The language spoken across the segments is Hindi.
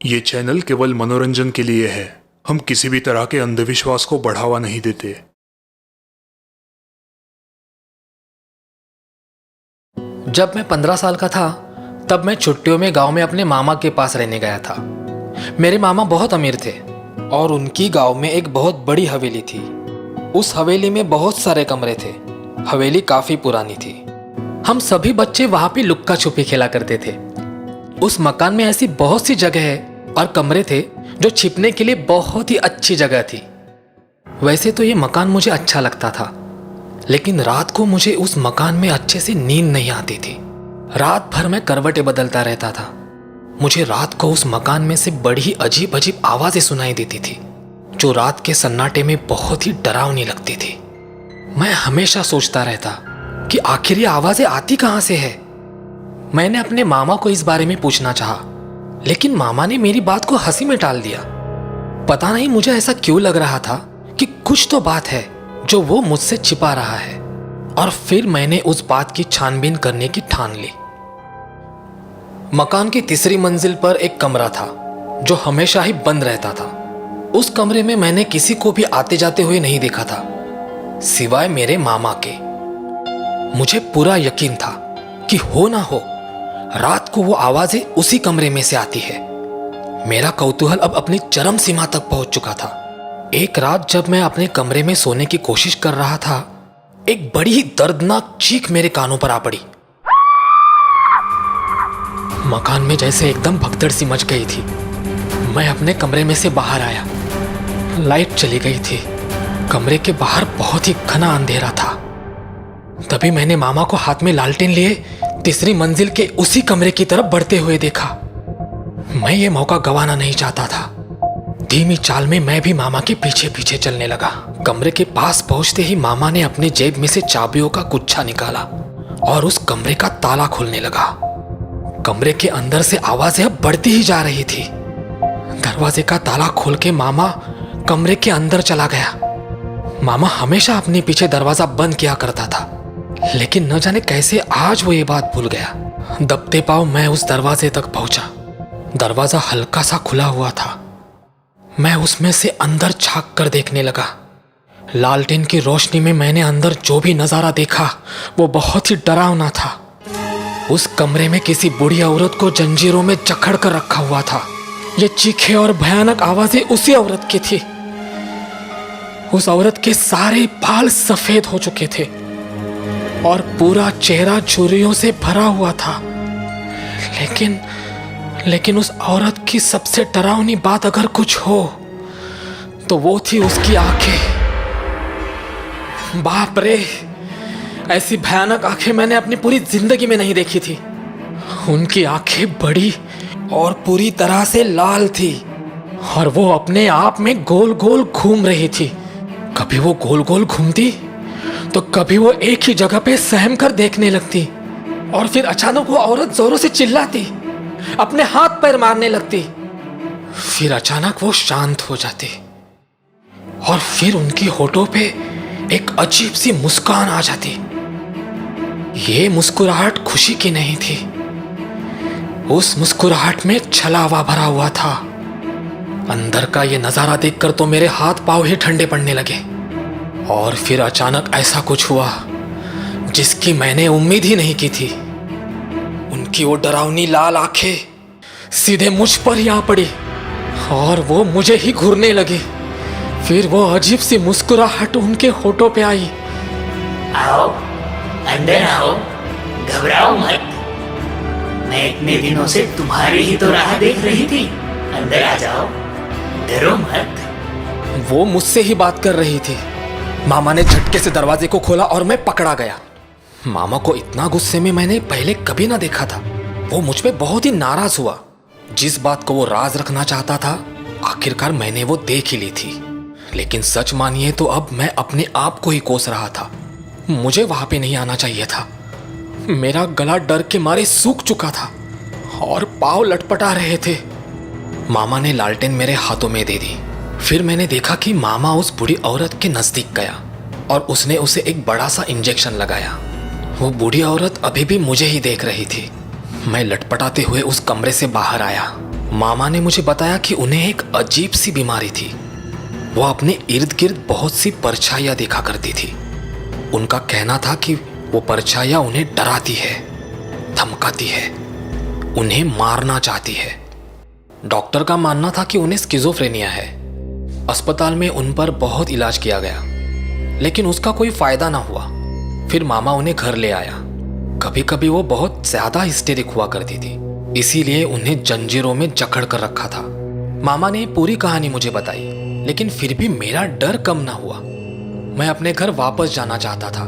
ये चैनल केवल मनोरंजन के लिए है। हम किसी भी तरह के अंधविश्वास को बढ़ावा नहीं देते। जब मैं 15 साल का था तब मैं छुट्टियों में गांव में अपने मामा के पास रहने गया था। मेरे मामा बहुत अमीर थे और उनकी गांव में एक बहुत बड़ी हवेली थी। उस हवेली में बहुत सारे कमरे थे। हवेली काफी पुरानी थी। हम सभी बच्चे वहां पे लुक्का छुपी खेला करते थे। उस मकान में ऐसी बहुत सी जगह और कमरे थे जो छिपने के लिए बहुत ही अच्छी जगह थी। वैसे तो ये मकान मुझे अच्छा लगता था, लेकिन रात को मुझे उस मकान में अच्छे से नींद नहीं आती थी। रात भर मैं करवटें बदलता रहता था। मुझे रात को उस मकान में से बड़ी अजीब अजीब आवाजें सुनाई देती थी जो रात के सन्नाटे में बहुत ही डरावनी लगती थी। मैं हमेशा सोचता रहता कि आखिर ये आवाजें आती कहां से है। मैंने अपने मामा को इस बारे में पूछना चाहा, लेकिन मामा ने मेरी बात को हंसी में टाल दिया। पता नहीं मुझे ऐसा क्यों लग रहा था कि कुछ तो बात है जो वो मुझसे छिपा रहा है। और फिर मैंने उस बात की छानबीन करने की ठान ली। मकान की तीसरी मंजिल पर एक कमरा था जो हमेशा ही बंद रहता था। उस कमरे में मैंने किसी को भी आते जाते हुए नहीं देखा था, सिवाय मेरे मामा के। मुझे पूरा यकीन था कि हो ना हो रात को वो आवाजें उसी कमरे में से आती है। मेरा कौतूहल अब अपनी चरम सीमा तक पहुंच चुका था। एक रात जब मैं अपने कमरे में सोने की कोशिश कर रहा था, एक बड़ी ही दर्दनाक चीख मेरे कानों पर आ पड़ी। मकान में जैसे एकदम भगदड़ सी मच गई थी। मैं अपने कमरे में से बाहर आया। लाइट चली गई थी। कमरे के बाहर बहुत ही घना अंधेरा था। तभी मैंने मामा को हाथ में लालटेन लिए तीसरी मंजिल के उसी कमरे की तरफ बढ़ते हुए देखा। मैं ये मौका गंवाना नहीं चाहता था। धीमी चाल में मैं भी मामा के पीछे पीछे चलने लगा। कमरे के पास पहुंचते ही मामा ने अपने जेब में से चाबियों का गुच्छा निकाला और उस कमरे का ताला खोलने लगा। कमरे के अंदर से आवाजें अब बढ़ती ही जा रही थी। दरवाजे का ताला खोल के मामा कमरे के अंदर चला गया। मामा हमेशा अपने पीछे दरवाजा बंद किया करता था, लेकिन न जाने कैसे आज वो ये बात भूल गया। दबते पांव मैं उस दरवाजे तक पहुंचा। दरवाजा हल्का सा खुला हुआ था। मैं उसमें से अंदर झांक कर देखने लगा। लालटेन की रोशनी में मैंने अंदर जो भी नजारा देखा वो बहुत ही डरावना था। उस कमरे में किसी बूढ़ी औरत को जंजीरों में जकड़ कर रखा हुआ था। ये चीखे और भयानक आवाजें उसी औरत की थी। उस औरत के सारे बाल सफेद हो चुके थे और पूरा चेहरा झुर्रियों से भरा हुआ था। लेकिन उस औरत की सबसे डरावनी बात अगर कुछ हो तो वो थी उसकी आंखें। बाप रे, ऐसी भयानक आंखें मैंने अपनी पूरी जिंदगी में नहीं देखी थी। उनकी आंखें बड़ी और पूरी तरह से लाल थी और वो अपने आप में गोल गोल घूम रही थी। कभी वो गोल गोल घूमती तो कभी वो एक ही जगह पे सहम कर देखने लगती और फिर अचानक वो औरत जोरों से चिल्लाती, अपने हाथ पैर मारने लगती। फिर अचानक वो शांत हो जाती और फिर उनकी होठों पे एक अजीब सी मुस्कान आ जाती। ये मुस्कुराहट खुशी की नहीं थी। उस मुस्कुराहट में छलावा भरा हुआ था। अंदर का ये नजारा देखकर तो मेरे हाथ पांव ही ठंडे पड़ने लगे। और फिर अचानक ऐसा कुछ हुआ जिसकी मैंने उम्मीद ही नहीं की थी। उनकी वो डरावनी लाल आंखें सीधे मुझ पर ही आ पड़ी और वो मुझे ही घूरने लगी। फिर वो अजीब सी मुस्कुराहट उनके होठों पे आई। आओ, अंदर आओ, घबराओ मत। मैं इतने दिनों से तुम्हारी ही तो राह देख रही थी। अंदर आ जाओ, डरो मत। वो मुझसे ही बात कर रही थी। मामा ने झटके से दरवाजे को खोला और मैं पकड़ा गया। मामा को इतना गुस्से में मैंने पहले कभी ना देखा था। वो मुझ पे बहुत ही नाराज हुआ। जिस बात को वो राज रखना चाहता था आखिरकार मैंने वो देख ही ली थी। लेकिन सच मानिए तो अब मैं अपने आप को ही कोस रहा था। मुझे वहां पे नहीं आना चाहिए था। मेरा गला डर के मारे सूख चुका था और पाँव लटपटा रहे थे। मामा ने लालटेन मेरे हाथों में दे दी। फिर मैंने देखा कि मामा उस बूढ़ी औरत के नजदीक गया और उसने उसे एक बड़ा सा इंजेक्शन लगाया। वो बूढ़ी औरत अभी भी मुझे ही देख रही थी। मैं लटपटाते हुए उस कमरे से बाहर आया मामा ने मुझे बताया कि उन्हें एक अजीब सी बीमारी थी। वो अपने इर्द गिर्द बहुत सी परछाइयाँ देखा करती थी। उनका कहना था कि वो परछाइयाँ उन्हें डराती है, धमकाती है, उन्हें मारना चाहती है। डॉक्टर का मानना था कि उन्हें स्किज़ोफ्रेनिया है। अस्पताल में उन पर बहुत इलाज किया गया, लेकिन उसका कोई फायदा ना हुआ। फिर मामा उन्हें घर ले आया। कभी कभी वो बहुत ज्यादा हिस्टेरिक हुआ करती थी, इसीलिए उन्हें जंजीरों में जकड़ कर रखा था। मामा ने पूरी कहानी मुझे बताई, लेकिन फिर भी मेरा डर कम ना हुआ। मैं अपने घर वापस जाना चाहता था।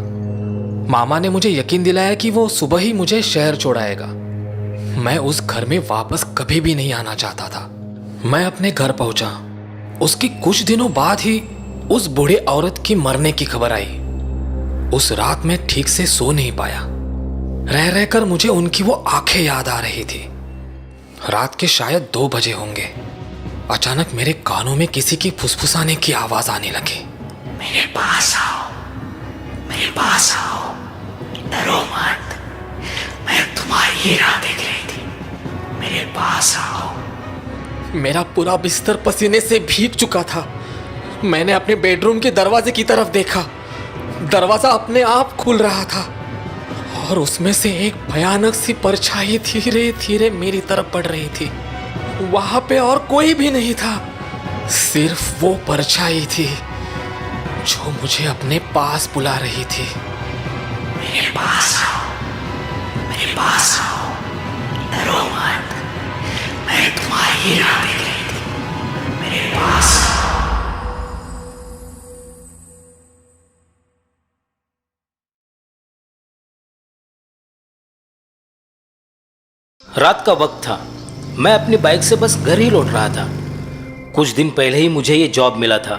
मामा ने मुझे यकीन दिलाया कि वो सुबह ही मुझे शहर छोड़ाएगा। मैं उस घर में वापस कभी भी नहीं आना चाहता था। मैं अपने घर पहुंचा। उसके कुछ दिनों बाद ही उस बूढ़ी औरत की मरने की खबर आई। उस रात मैं ठीक से सो नहीं पाया। रह रहकर मुझे उनकी वो आंखें याद आ रही थी। रात के शायद 2 बजे होंगे। अचानक मेरे कानों में किसी की फुसफुसाने की आवाज आने लगी। मेरे पास आओ, मेरे पास आओ, डरो मत, मैं तुम्हारी ही राह देख रही थी, मेरे पास आओ। मेरा पूरा बिस्तर पसीने से भीग चुका था। मैंने अपने बेडरूम के दरवाजे की तरफ देखा। दरवाजा अपने आप खुल रहा था और उसमें से एक भयानक सी परछाई धीरे धीरे मेरी तरफ बढ़ रही थी। वहां पे और कोई भी नहीं था, सिर्फ वो परछाई थी जो मुझे अपने पास बुला रही थी। मेरे पास आओ, मेरे पास आओ, डरो मत, मैं तुम्हारी ही राह देख रही थी, मेरे पास आओ। रात का वक्त था। मैं अपनी बाइक से बस घर ही लौट रहा था। कुछ दिन पहले ही मुझे ये जॉब मिला था।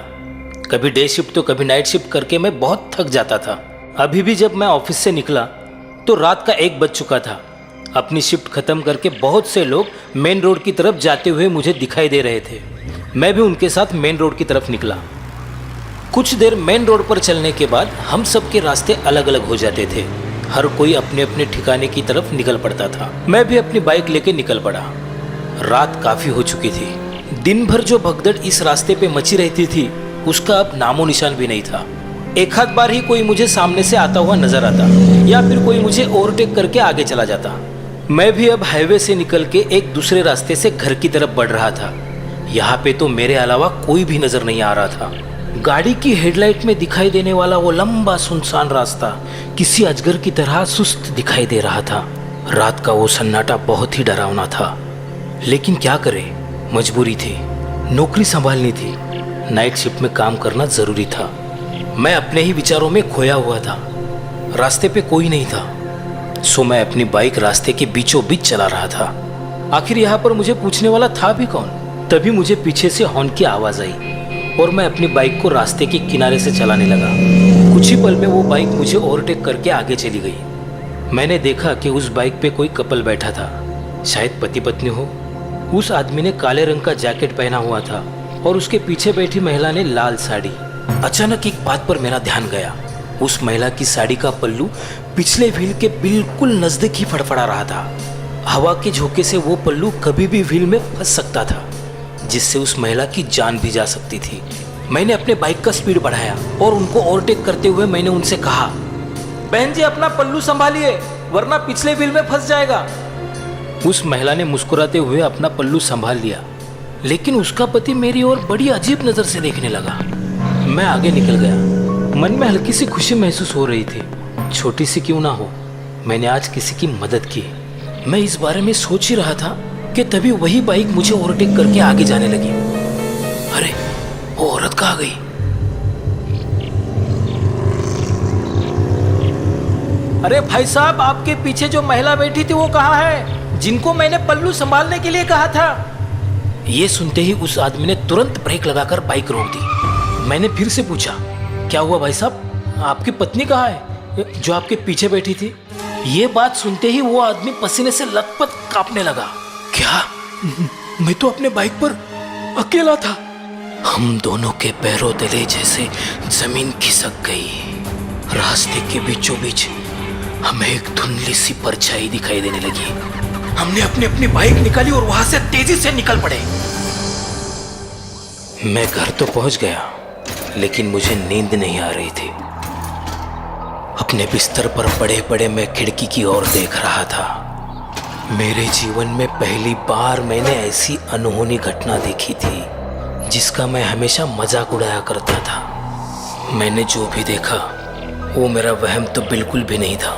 कभी डे शिफ्ट तो कभी नाइट शिफ्ट करके मैं बहुत थक जाता था। अभी भी जब मैं ऑफिस से निकला तो रात का 1 बज चुका था। अपनी शिफ्ट खत्म करके बहुत से लोग मेन रोड की तरफ जाते हुए मुझे दिखाई दे रहे थे। मैं भी उनके साथ मेन रोड की तरफ निकला। कुछ देर मेन रोड पर चलने के बाद हम सबके रास्ते अलग अलग हो जाते थे। हर कोई अपने अपने ठिकाने की तरफ निकल पड़ता था। मैं भी अपनी बाइक लेके निकल पड़ा। रात काफी हो चुकी थी। दिन भर जो भगदड़ इस रास्ते पे मची रहती थी उसका अब नामो निशान भी नहीं था। एक आध बार ही कोई मुझे सामने से आता हुआ नजर आता या फिर कोई मुझे ओवरटेक करके आगे चला जाता। मैं भी अब हाईवे से निकल के एक दूसरे रास्ते से घर की तरफ बढ़ रहा था। यहाँ पे तो मेरे अलावा कोई भी नजर नहीं आ रहा था। गाड़ी की हेडलाइट में दिखाई देने वाला वो लंबा सुनसान रास्ता किसी अजगर की तरह सुस्त दिखाई दे रहा था। रात का वो सन्नाटा बहुत ही डरावना था, लेकिन क्या करें, मजबूरी थी। नौकरी संभालनी थी, नाइट शिफ्ट में काम करना जरूरी था। मैं अपने ही विचारों में खोया हुआ था। रास्ते पे कोई नहीं था, सो मैं अपनी बाइक रास्ते के बीचों बीच चला रहा था। आखिर यहाँ पर मुझे पूछने वाला था भी कौन। तभी मुझे पीछे से हॉर्न की आवाज आई और मैं अपनी बाइक को रास्ते के किनारे से चलाने लगा। कुछ ही पल में वो बाइक मुझे ओवरटेक करके आगे चली गई। मैंने देखा कि उस बाइक पे कोई कपल बैठा था, शायद पति पत्नी हो। उस आदमी ने काले रंग का जैकेट पहना हुआ था और उसके पीछे बैठी महिला ने लाल साड़ी। अचानक एक बात पर मेरा ध्यान गया। उस महिला की साड़ी का पल्लू पिछले व्हील के बिल्कुल नजदीक ही फड़फड़ा रहा था। हवा के झोंके से वो पल्लू कभी भी व्हील में फंस सकता था, जिससे उस महिला की जान भी जा सकती थी। मैंने अपने बाइक का स्पीड बढ़ाया और उनको ओवरटेक करते हुए मैंने उनसे कहा, बहन जी अपना पल्लू संभालिए वरना पिछले व्हील में फंस जाएगा। उस महिला ने मुस्कुराते हुए अपना पल्लू संभाल लिया, लेकिन उसका पति मेरी ओर बड़ी अजीब नजर से देखने लगा। मैं आगे निकल गया। मन में हल्की सी खुशी महसूस हो रही थी। छोटी सी क्यों ना हो, मैंने आज किसी की मदद की। मैं इस बारे में सोच ही रहा था कि तभी वही बाइक मुझे ओवरटेक करके आगे जाने लगी। अरे वो औरत कहाँ गई? अरे भाई साहब, आपके पीछे जो महिला बैठी थी वो कहाँ है, जिनको मैंने पल्लू संभालने के लिए कहा था? ये सुनते ही उस आदमी ने तुरंत ब्रेक लगाकर बाइक रोक दी। मैंने फिर से पूछा, क्या हुआ भाई साहब, आपकी पत्नी कहाँ है जो आपके पीछे बैठी थी? ये बात सुनते ही वो आदमी पसीने से लथपथ कांपने लगा। क्या? मैं तो अपने बाइक पर अकेला था। हम दोनों के पैरों तले जैसे जमीन खिसक गई। रास्ते के बीचों बीच हमें एक धुंधली सी परछाई दिखाई देने लगी। हमने अपनी अपनी बाइक निकाली और वहां से तेजी से निकल पड़े। मैं घर तो पहुंच गया, लेकिन मुझे नींद नहीं आ रही थी। अपने बिस्तर पर पड़े पड़े मैं खिड़की की ओर देख रहा था। मेरे जीवन में पहली बार मैंने ऐसी अनहोनी घटना देखी थी जिसका मैं हमेशा मजाक उड़ाया करता था। मैंने जो भी देखा वो मेरा वहम तो बिल्कुल भी नहीं था।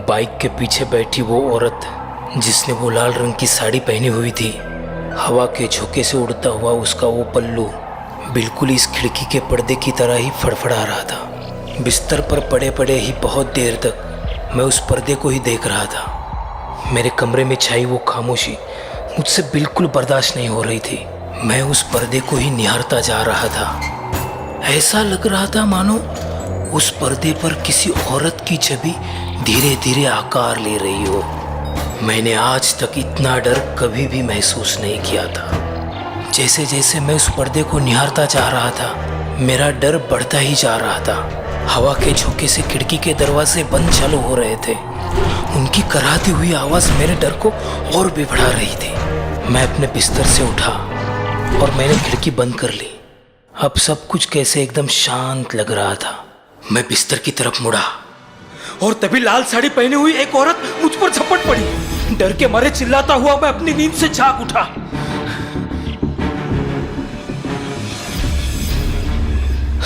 बाइक के पीछे बैठी वो औरत जिसने वो लाल रंग की साड़ी पहनी हुई थी, हवा के झोंके से उड़ता हुआ उसका वो पल्लू बिल्कुल इस खिड़की के पर्दे की तरह ही फड़फड़ा रहा था। बिस्तर पर पड़े पड़े ही बहुत देर तक मैं उस पर्दे को ही देख रहा था। मेरे कमरे में छाई वो खामोशी मुझसे बिल्कुल बर्दाश्त नहीं हो रही थी। मैं उस पर्दे को ही निहारता जा रहा था। ऐसा लग रहा था मानो उस पर्दे पर किसी औरत की छवि धीरे धीरे आकार ले रही हो। मैंने आज तक इतना डर कभी भी महसूस नहीं किया था। जैसे जैसे मैं उस पर्दे को निहारता जा रहा था, मेरा डर बढ़ता ही जा रहा था। हवा के झोंके से खिड़की के दरवाजे बंद चालू हो रहे थे। उनकी कराहती हुई आवाज़ मेरे डर को और भी बढ़ा रही थी। मैं अपने बिस्तर से उठा और मैंने खिड़की बंद कर ली। अब सब कुछ कैसे एकदम शांत लग रहा था। मैं बिस्तर की तरफ मुड़ा और तभी लाल साड़ी पहनी हुई एक औरत मुझ पर झपट पड़ी। डर के मारे चिल्लाता हुआ मैं अपनी नींद से जाग उठा।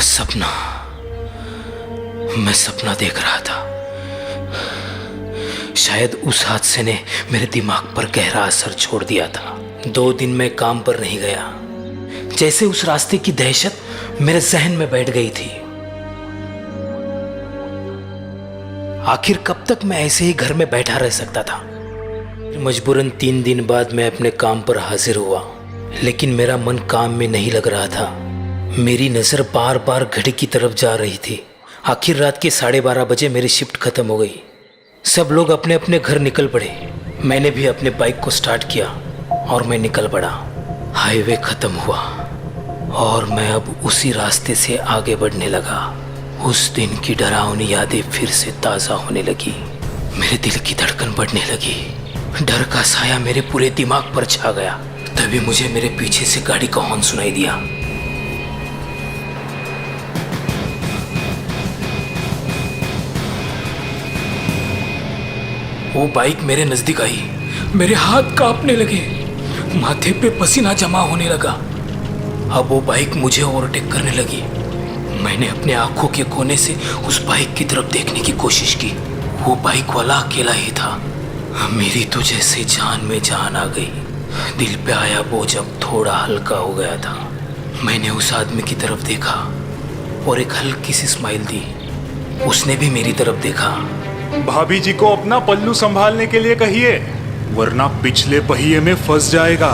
सपना, मैं सपना देख रहा था। शायद उस हादसे ने मेरे दिमाग पर गहरा असर छोड़ दिया था। 2 दिन मैं काम पर नहीं गया। जैसे उस रास्ते की दहशत मेरे जहन में बैठ गई थी। आखिर कब तक मैं ऐसे ही घर में बैठा रह सकता था। मजबूरन 3 दिन बाद मैं अपने काम पर हाजिर हुआ, लेकिन मेरा मन काम में नहीं लग रहा था। मेरी नज़र बार बार घड़ी की तरफ जा रही थी। आखिर रात के 12:30 बजे मेरी शिफ्ट खत्म हो गई। सब लोग अपने अपने घर निकल पड़े। मैंने भी अपने बाइक को स्टार्ट किया और मैं निकल पड़ा। हाईवे खत्म हुआ और मैं अब उसी रास्ते से आगे बढ़ने लगा। उस दिन की डरावनी यादें फिर से ताज़ा होने लगी। मेरे दिल की धड़कन बढ़ने लगी। डर का साया मेरे पूरे दिमाग पर छा गया। तभी मुझे मेरे पीछे से गाड़ी का हॉर्न सुनाई दिया। वो बाइक मेरे नजदीक आई। मेरे हाथ कांपने लगे, माथे पे पसीना जमा होने लगा। अब वो बाइक मुझे ओवरटेक करने लगी। मैंने अपने आंखों के कोने से उस बाइक की तरफ देखने की कोशिश की। वो बाइक वाला अकेला ही था। मेरी तो जैसे जान में जान आ गई। दिल पे आया बोझ अब थोड़ा हल्का हो गया था। मैंने उस आदमी की तरफ देखा और एक हल्की सी स्माइल दी। उसने भी मेरी तरफ देखा। भाभी जी को अपना पल्लू संभालने के लिए कहिए, वरना पिछले पहिए में फंस जाएगा।